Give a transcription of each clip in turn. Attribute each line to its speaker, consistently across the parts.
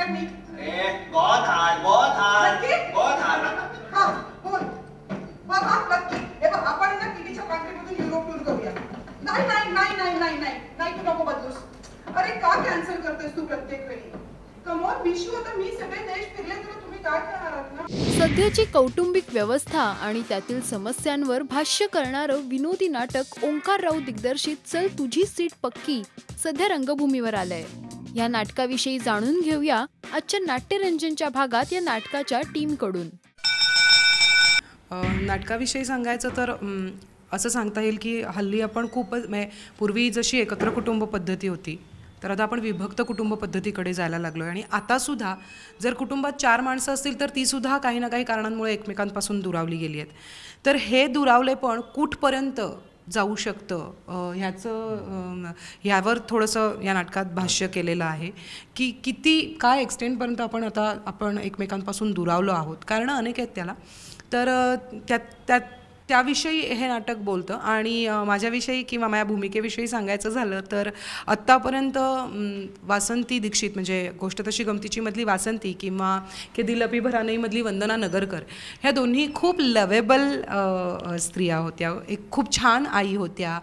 Speaker 1: क्या मी?
Speaker 2: अरे बहुत हार्ड, बहुत हार्ड, बहुत हार्ड.
Speaker 1: हाँ बोल. हाँ नक्की. हे बघ आपण ना कितीच्या कॉन्ट्रीमधून युरोप टूर करूया. नाही नाही नाही नाही नाही नाही नाही तू नको बदलूस. अरे का कॅन्सल करतेस तू प्रत्येक वेळी? कमॉन विशू, आता मी सगळे देश फिरले तर तुम्ही काय करणार आहात ना?
Speaker 3: सध्याची कौटुंबिक व्यवस्था आणि त्यातील समस्यांवर भाष्य करणारं विनोदी नाटक ओंकार राऊत दिग्दर्शित चल तुझी सीट पक्की सध्या रंगभूमीवर आलंय. या नाटकाविषयी जाणून घेऊया आजच्या नाट्यरंजनच्या भागात या नाटकाच्या टीमकडून.
Speaker 4: नाटकाविषयी सांगायचं तर असं सांगता येईल की हल्ली आपण खूपच पूर्वी जशी एकत्र कुटुंब पद्धती होती तर आता आपण विभक्त कुटुंब पद्धतीकडे जायला लागलो आहे. आणि आतासुद्धा जर कुटुंबात 4 माणसं असतील तर तीसुद्धा काही ना काही कारणांमुळे एकमेकांपासून दुरावली गेली आहेत. तर हे दुरावले पण कुठपर्यंत जाऊ शकतं ह्यावर थोडंसं या नाटकात भाष्य केलेलं आहे की किती काय एक्सटेंटपर्यंत आपण एकमेकांपासून दुरावलो आहोत. कारणं अनेक आहेत त्याला. तर त्याविषयी हे नाटक बोलतं. आणि माझ्याविषयी किंवा माझ्या भूमिकेविषयी सांगायचं झालं तर आत्तापर्यंत वासंती दीक्षित म्हणजे गोष्ट तशी गमतीची मधली वासंती किंवा के दिल अभी भरानईमधली वंदना नगरकर ह्या दोन्ही खूप लवेबल स्त्रिया होत्या. एक खूप छान आई होत्या,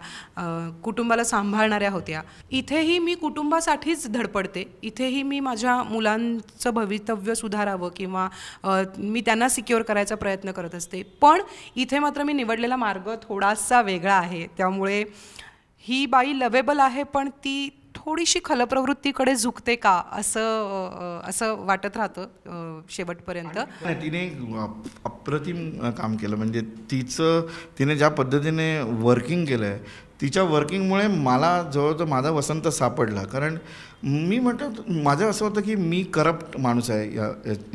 Speaker 4: कुटुंबाला सांभाळणाऱ्या होत्या. इथेही मी कुटुंबासाठीच धडपडते. इथेही मी माझ्या मुलांचं भवितव्य सुधारावं किंवा मी त्यांना सिक्युअर करायचा प्रयत्न करत असते. पण इथे मात्र मी निवडलेला मार्ग थोडासा वेगळा आहे. त्यामुळे ही बाई लवेबल आहे पण ती थोडीशी खलप्रवृत्तीकडे झुकते का असं वाटत राहतं शेवटपर्यंत.
Speaker 5: तिने अप्रतिम काम केलं. म्हणजे तिने ज्या पद्धतीने वर्किंग केलं आहे तिच्या वर्किंगमुळे मला जवळजवळ माझा वसंत सापडला. कारण मी म्हणतो माझं असं होतं की मी करप्ट माणूस आहे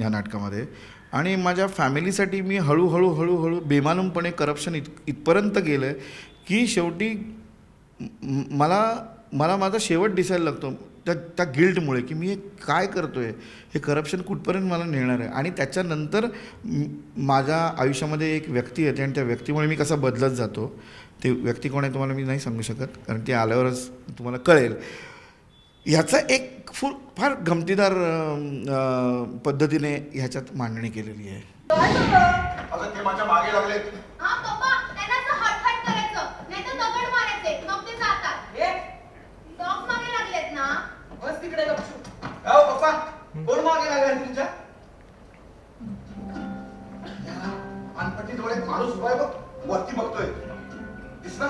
Speaker 5: या नाटकामध्ये आणि माझ्या फॅमिलीसाठी मी हळूहळू बेमालूमपणे करप्शन इथपर्यंत गेलं आहे की शेवटी मला माझा शेवट दिसायला लागतो त्या गिल्टमुळे की मी हे काय करतो आहे, हे करप्शन कुठपर्यंत मला नेणार आहे. आणि त्याच्यानंतर माझ्या आयुष्यामध्ये एक व्यक्ती येते आणि त्या व्यक्तीमुळे मी कसा बदलत जातो. ते व्यक्ती कोण आहे तुम्हाला मी नाही सांगू शकत कारण ते आल्यावरच तुम्हाला कळेल. ह्याचा एक फार गमतीदार पद्धतीने ह्याच्यात मांडणी केलेली आहे.
Speaker 2: अगं ते माझ्या मागे लागले.
Speaker 6: हां पप्पा, त्यांना असं हटहट करायचं, नाहीतर दगड मारायचे, मग ते जातात. डॉग मागे लागलेत ना.
Speaker 1: बस तिकडे गपचूप.
Speaker 2: हो पप्पा, कोण मागे लागलाय तुमच्या? अनपट्टी डोळे माणूस उभा आहे बघ, वरती बघतोय. दिसला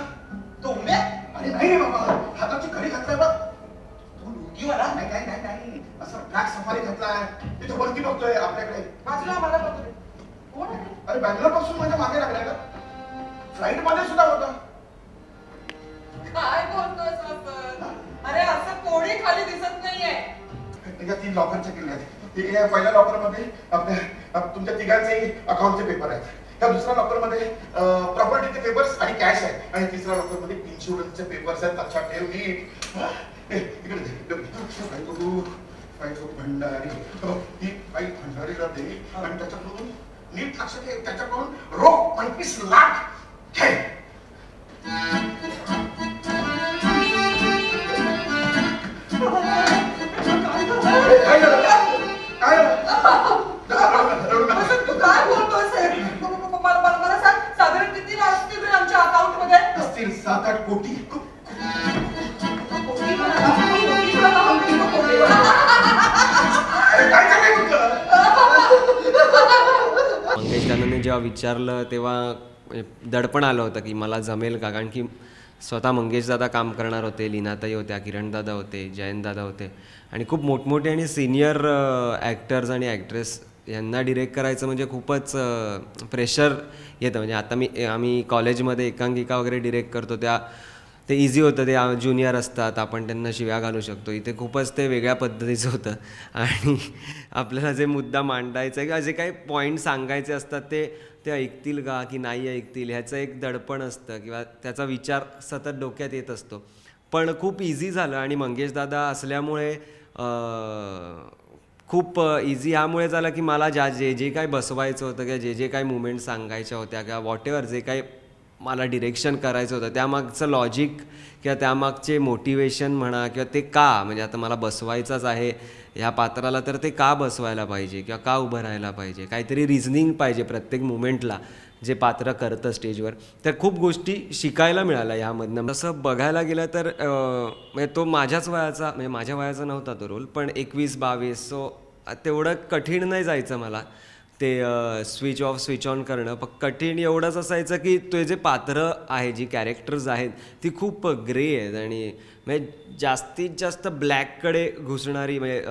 Speaker 2: तो उम्या? अरे नाही रे बाबा, हाताची घडी घातलाय बघ. नाही असं ब्लॅक सफारी घातलाय. तिथे वरती बघतोय आपल्याकडे.
Speaker 1: वाचला मला बघतोय. कोण आहे?
Speaker 2: अरे बँगलोर पासून माझ्या मागे लागलाय का? फ्लाईट मध्ये सुद्धा होता.
Speaker 1: काय बोलतोयस आपण? अरे असं कोणी खाली दिसत नाहीये.
Speaker 2: या 3 लॉकरच्या केल्या आहेत. या पहिल्या लॉकर मध्ये तुमच्या तिघांचे अकाउंटचे पेपर आहेत. त्या दुसऱ्या लॉकर मध्ये प्रॉपर्टीचे पेपर्स आणि कॅश आहे. आणि तिसऱ्या लॉकर मध्ये इन्शुरन्सचे पेपर्स आहेत. लक्षात ठेव नीट. भंडारी ही बाई भंडारीला दे आणि त्याच्याकडून नीट लक्ष ठेव. त्याच्याकडून रोख 25 लाख घे.
Speaker 1: तू काय बोलतोयस? मला सांग साधारण किती असतील आमच्या अकाउंट मध्ये?
Speaker 2: असतील 7-8 कोटी.
Speaker 7: मंगेश दादांनी जेव्हा विचारलं तेव्हा दडपण आलं होतं की मला जमेल का. कारण की स्वतः मंगेश दादा काम करणार होते, लीनाताई होत्या, किरण दादा होते, जयंत दादा होते आणि खूप मोठमोठे आणि सिनियर ॲक्टर्स आणि ॲक्ट्रेस यांना डिरेक्ट करायचं म्हणजे खूपच प्रेशर येतं. म्हणजे आता आम्ही कॉलेजमध्ये एकांकिका वगैरे डिरेक्ट करतो ते इझी होतं. ते ज्युनियर असतात, आपण त्यांना शिव्या घालू शकतो. इथे खूपच ते वेगळ्या पद्धतीचं होतं आणि आपल्याला जे मुद्दा मांडायचा आहे किंवा जे काही पॉईंट सांगायचे असतात ते ऐकतील का की नाही ऐकतील ह्याचं एक दडपण असतं किंवा त्याचा विचार सतत डोक्यात येत असतो. पण खूप इझी झालं आणि मंगेश दादा असल्यामुळे खूप इझी ह्यामुळे झालं की मला जे काही बसवायचं होतं किंवा जे काही मुवमेंट सांगायच्या होत्या किंवा व्हॉटेवर जे काही मला डिरेक्शन करायचं होतं त्यामागचं लॉजिक किंवा त्यामागचे मोटिवेशन म्हणा किंवा ते का म्हणजे आता मला बसवायचंच आहे ह्या पात्राला तर ते का बसवायला पाहिजे किंवा का उभं राहायला पाहिजे काहीतरी रिझनिंग पाहिजे प्रत्येक मुमेंटला जे पात्र करतं स्टेजवर. तर खूप गोष्टी शिकायला मिळाल्या ह्यामधनं. तसं बघायला गेलं तर म्हणजे तो माझ्याच वयाचा म्हणजे माझ्या वयाचा नव्हता तो रोल पण 21-22 सो तेवढं कठीण नाही जायचं मला ते स्विच ऑफ स्विच ऑन करणं. पण कठीण एवढंच असायचं की ते जे पात्र आहे जी कॅरेक्टर्स आहेत ती खूप ग्रे आहेत आणि म्हणजे जास्तीत जास्त ब्लॅककडे घुसणारी म्हणजे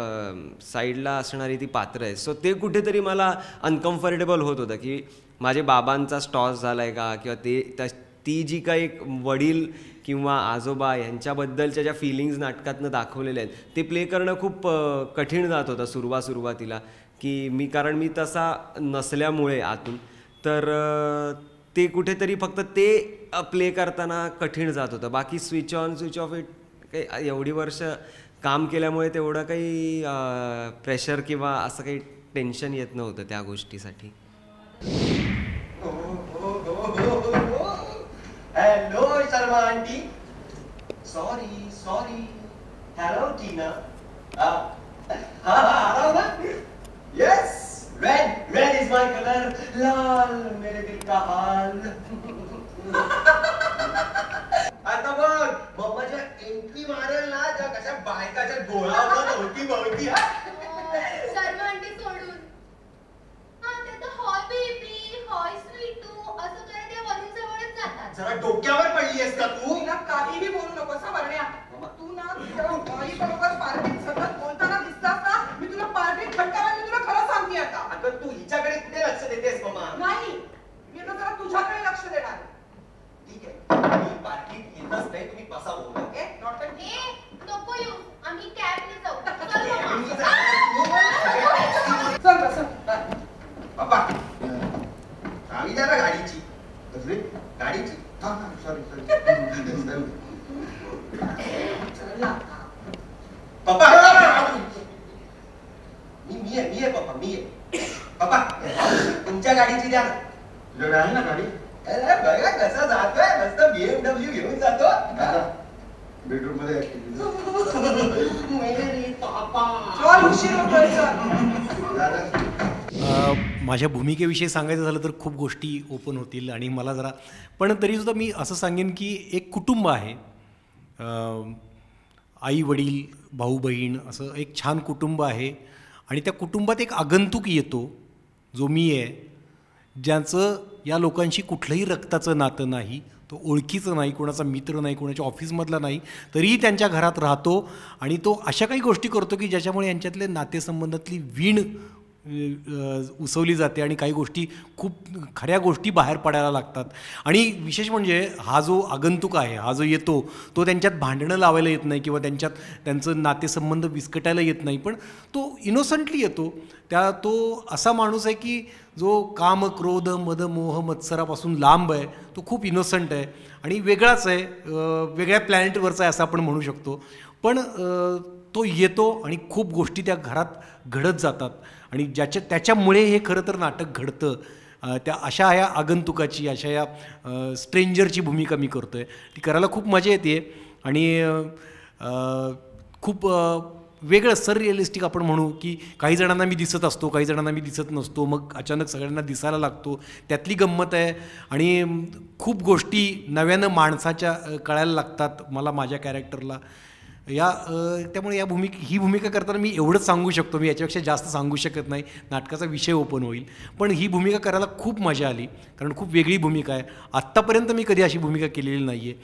Speaker 7: साईडला असणारी ती पात्र आहेत. सो ते कुठेतरी मला अनकम्फर्टेबल होत होतं की माझे बाबांचा स्टॉस झाला आहे का किंवा ती जी काही वडील किंवा आजोबा यांच्याबद्दलच्या ज्या फिलिंग्स नाटकातनं दाखवलेल्या आहेत ते प्ले करणं खूप कठीण जात होतं सुरुवातीला की कारण मी तसा नसल्यामुळे आतून तर ते कुठेतरी फक्त ते प्ले करताना कठीण जात होतं. बाकी स्विच ऑन स्विच ऑफ काही एवढी वर्ष काम केल्यामुळे तेवढं काही प्रेशर किंवा असं काही टेन्शन येत नव्हतं त्या गोष्टीसाठी.
Speaker 8: Hello Sharma aunty. Sorry hello Tina. आराम ना. Yes red is my colour. लाल मेरे दिल का हाल. आता बघ मम्माच्या एंट्री मारेल ना त्या कशा बायकाच्या गोळावर होती
Speaker 6: शर्मा आंटी सोडून हॉय बेबी हॉय स्वीटू असं करत त्या वरून जवळच जातात.
Speaker 8: जरा डोक्यावर पडलीयस का तू?
Speaker 1: तिला काहीही बोलू नकोस हा वर्ण्या. तू ना आई बरोबर पार्टीत सतत बोलताना दिसतास ना मी तुला पार्टीत खटकावेन. मी तुला खरं सांगते आता.
Speaker 8: अगं तू हिच्याकडे कुठे लक्ष देतेस मम्मा?
Speaker 1: नाही मी आता जरा तुझ्याकडे लक्ष देणार.
Speaker 8: ठीक आहे मी पार्टीत येतच नाही तुम्ही बसा बोला.
Speaker 6: नको येऊ आम्ही कॅबने जाऊ.
Speaker 1: चल बस.
Speaker 8: बाबा चावी द्या ना गाडीची. कसली गाडीची? सॉरी पप्पा मी आहे पप्पा मी आहे. पप्पा तुमच्या गाडीची द्या ना. तुझ्याकडे आहे ना गाडी? अरे बघा कसा जातोय मस्त BMW घेऊन जातो.
Speaker 2: बेडरूम मध्ये
Speaker 9: माझ्या भूमिकेविषयी सांगायचं झालं तर खूप गोष्टी ओपन होतील आणि मला जरा पण तरीसुद्धा मी असं सांगेन की एक कुटुंब आहे. आई वडील भाऊ बहीण असं एक छान कुटुंब आहे आणि त्या कुटुंबात एक आगंतुक येतो जो मी आहे ज्याचं या लोकांशी कुठलंही रक्ताचं नातं नाही. तो ओळखीचं नाही कोणाचा मित्र नाही कोणाच्या ऑफिसमधला नाही तरीही त्यांच्या घरात राहतो आणि तो अशा काही गोष्टी करतो की ज्याच्यामुळे यांच्यातले नातेसंबंधातली वीण उसवली जाते आणि काही गोष्टी खूप खऱ्या गोष्टी बाहेर पडायला लागतात. आणि विशेष म्हणजे हा जो आगंतुक आहे हा जो येतो तो त्यांच्यात भांडणं लावायला येत नाही किंवा त्यांचं नातेसंबंध विस्कटायला येत नाही पण तो इनोसंटली येतो. तो असा माणूस आहे की जो काम क्रोध मद मोह मत्सरापासून लांब आहे. तो खूप इनोसंट आहे आणि वेगळाच आहे वेगळ्या प्लॅनेटवरचा आहे असं आपण म्हणू शकतो. पण तो येतो आणि खूप गोष्टी त्या घरात घडत जातात आणि त्याच्यामुळे हे खरं तर नाटक घडतं. त्या अशा या आगंतुकाची अशा या स्ट्रेंजरची भूमिका मी करतो आहे. ती करायला खूप मजा येते आणि खूप वेगळं सररिअलिस्टिक आपण म्हणू की काही जणांना मी दिसत असतो काही जणांना मी दिसत नसतो मग अचानक सगळ्यांना दिसायला लागतो. त्यातली गंमत आहे आणि खूप गोष्टी नव्यानं माणसाच्या कळायला लागतात मला माझ्या कॅरेक्टरला. त्यामुळे ही भूमिका करताना मी एवढंच सांगू शकतो. मी याच्यापेक्षा जास्त सांगू शकत नाही. नाटकाचा विषय ओपन होईल पण ही भूमिका करायला खूप मजा आली कारण खूप वेगळी भूमिका आहे. आत्तापर्यंत मी कधी अशी भूमिका केलेली नाही आहे.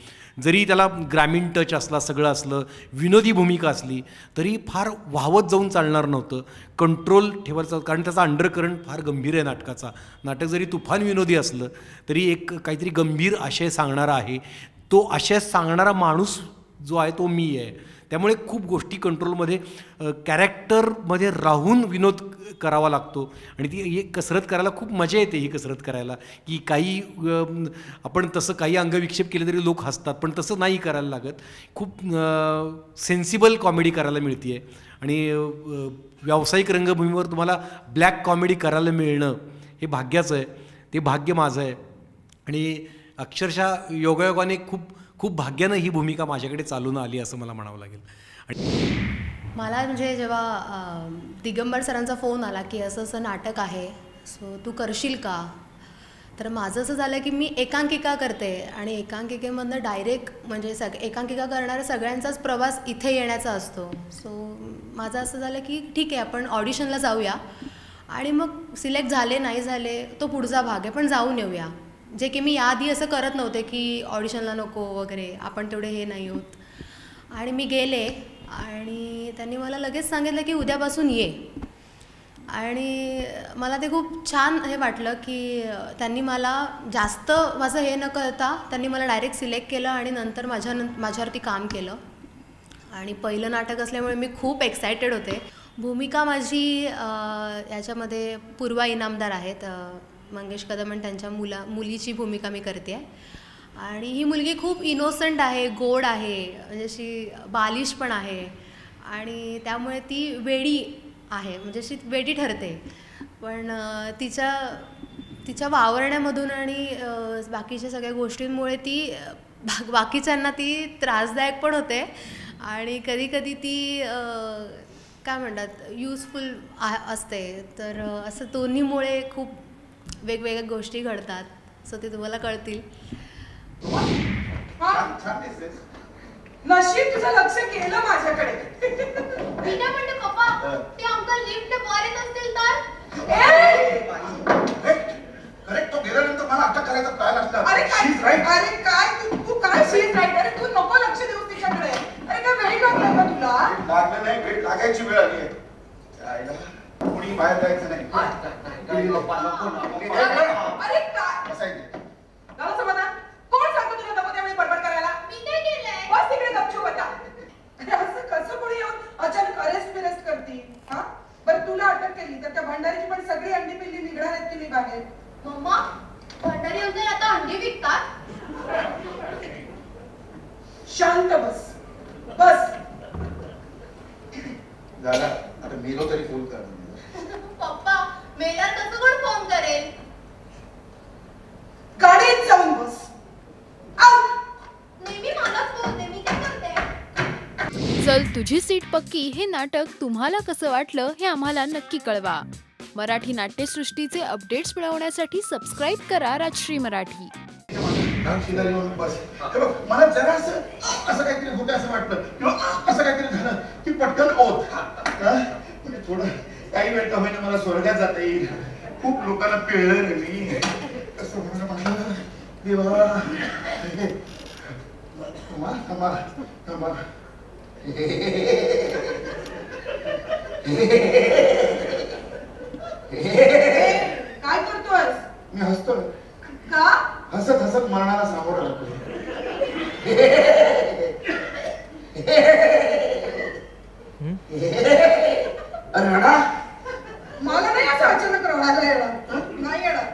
Speaker 9: जरी त्याला ग्रामीण टच असला सगळं असलं विनोदी भूमिका असली तरी फार वाहवत जाऊन चालणार नव्हतं. कंट्रोल ठेवायचं कारण त्याचा अंडरकरंट फार गंभीर आहे नाटकाचा. नाटक जरी तुफान विनोदी असलं तरी एक काहीतरी गंभीर आशय सांगणारा आहे. तो आशय सांगणारा माणूस जो आहे तो मी आहे. त्यामुळे खूप गोष्टी कंट्रोलमध्ये कॅरेक्टरमध्ये राहून विनोद करावा लागतो आणि ती कसरत करायला खूप मजा येते. ही कसरत करायला की काही आपण तसं काही अंगविक्षेप केले तरी लोक हसतात पण तसं नाही करायला लागत. खूप सेन्सिबल कॉमेडी करायला मिळते आहे आणि व्यावसायिक रंगभूमीवर तुम्हाला ब्लॅक कॉमेडी करायला मिळणं हे भाग्याचं आहे. ते भाग्य माझं आहे आणि अक्षरशः योगायोगाने खूप खूप भाग्यानं ही भूमिका माझ्याकडे चालून आली असं मला म्हणावं लागेल. आणि
Speaker 10: मला म्हणजे जेव्हा दिगंबर सरांचा फोन आला की असं असं नाटक आहे, सो तू करशील का, तर माझं असं झालं की मी एकांकिका करते आणि एकांकिकेमधनं डायरेक्ट म्हणजे एकांकिका करणाऱ्या सगळ्यांचाच प्रवास इथे येण्याचा असतो. सो माझं असं झालं की ठीक आहे, आपण ऑडिशनला जाऊया आणि मग सिलेक्ट झाले नाही झाले तो पुढचा भाग आहे, पण जाऊन येऊया. जे की मी याआधी असं करत नव्हते की ऑडिशनला नको वगैरे, आपण तेवढे हे नाही होत. आणि मी गेले आणि त्यांनी मला लगेच सांगितलं की उद्यापासून ये. आणि मला ते खूप छान हे वाटलं की त्यांनी मला जास्त माझं हे न करता त्यांनी मला डायरेक्ट सिलेक्ट केलं आणि नंतर माझ्यावरती काम केलं. आणि पहिलं नाटक असल्यामुळे मी खूप एक्सायटेड होते. भूमिका माझी याच्यामध्ये पूर्वा इनामदार आहेत, मंगेश कदम आणि त्यांच्या मुलीची भूमिका मी करते आहे. आणि ही मुलगी खूप इनोसंट आहे, गोड आहे, म्हणजे अशी बालिश पण आहे आणि त्यामुळे ती वेडी आहे, म्हणजे अशी वेडी ठरते. पण तिच्या वावरण्यामधून आणि बाकीच्या सगळ्या गोष्टींमुळे ती बाकीच्यांना ती त्रासदायक पण होते आणि कधी कधी ती काय म्हणतात युजफुल असते. तर असं दोन्हीमुळे खूप वेगवेगळ्या गोष्टी घडतात. सो ते तुम्हाला कळतील.
Speaker 1: नशीब तुझं लक्ष केलं माझ्याकडे.
Speaker 6: विना म्हणते पप्पा, ते अंकल लिफ्ट वर येत असतील तर?
Speaker 2: करेक्ट, तो गेल्यानंतर मला अटक करायचा प्लॅन असला.
Speaker 1: अरे काय तू काय शीज राईट? अरे तू नको लक्ष देऊ तिच्याकडे. अरे काय वेळ लागला का तुला?
Speaker 2: लागलं नाही, वेळ लागायची वेळ आली आहे. कोणी बाहेर जायचं नाही.
Speaker 1: अरे काय
Speaker 2: बसायचं.
Speaker 1: झालं समाधान? कोण सांगतो तुला नको त्यावेळी बडबड करायला?
Speaker 6: मी काय केलंय?
Speaker 1: बस तिकडे गपचूप होता. असं कसं कोणी येऊन अचानक अरेस्ट करती? हा बरं, तुला अटक केली तर त्या भंडारीची पण सगळी अंडी पिल्ली निघणार आहेत की नाही बाहेर?
Speaker 6: मम्मा, भंडारी अंकल आता अंडी विकतात?
Speaker 1: शांत बस बस.
Speaker 2: झाला, आता मेलो तरी फोन कर.
Speaker 6: पप्पा, मेल्यावर कसं कोण फोन करेल?
Speaker 1: गाडीत जाऊन बस.
Speaker 6: नेहमी मलाच बोलते, मी काय करते?
Speaker 3: चल तुझी सीट पक्की हे नाटक तुम्हाला कसं वाटलं हे आम्हाला नक्की कळवा. मराठी नाट्यसृष्टीचे अपडेट्स मिळवण्यासाठी सबस्क्राईब करा राजश्री मराठी.
Speaker 2: मला जरा असं काहीतरी होतं असं वाटलं किंवा असं काहीतरी झालं की पटकन ओत थोडं काही वेळ का होईना मला स्वर्गात जाता येईल. खूप लोकांना पिळलं रे मी. कसं म्हणा देवा. थांबा.
Speaker 1: काय करतोय?
Speaker 2: मी हसतोय.
Speaker 1: का?
Speaker 2: हसत मरणाला सामोरं लागतो. अरे रडा.
Speaker 1: मला नाही असं अचानक रडायला येणार. नाही येणार.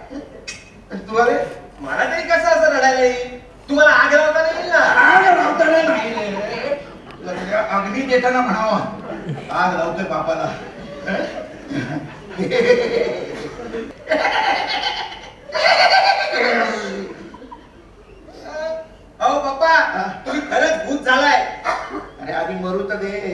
Speaker 2: तुला रे?
Speaker 8: मला तरी कसं असं रडायला येईल? तुम्हाला आग लावता येईल ना?
Speaker 2: आग लावताना नाही रे, अग्नी देताना म्हणावं आग लावतोय बापाला.
Speaker 8: अहो पप्पा, तुम्ही खरंच भूत झालाय.
Speaker 2: अरे आधी मरू तर दे.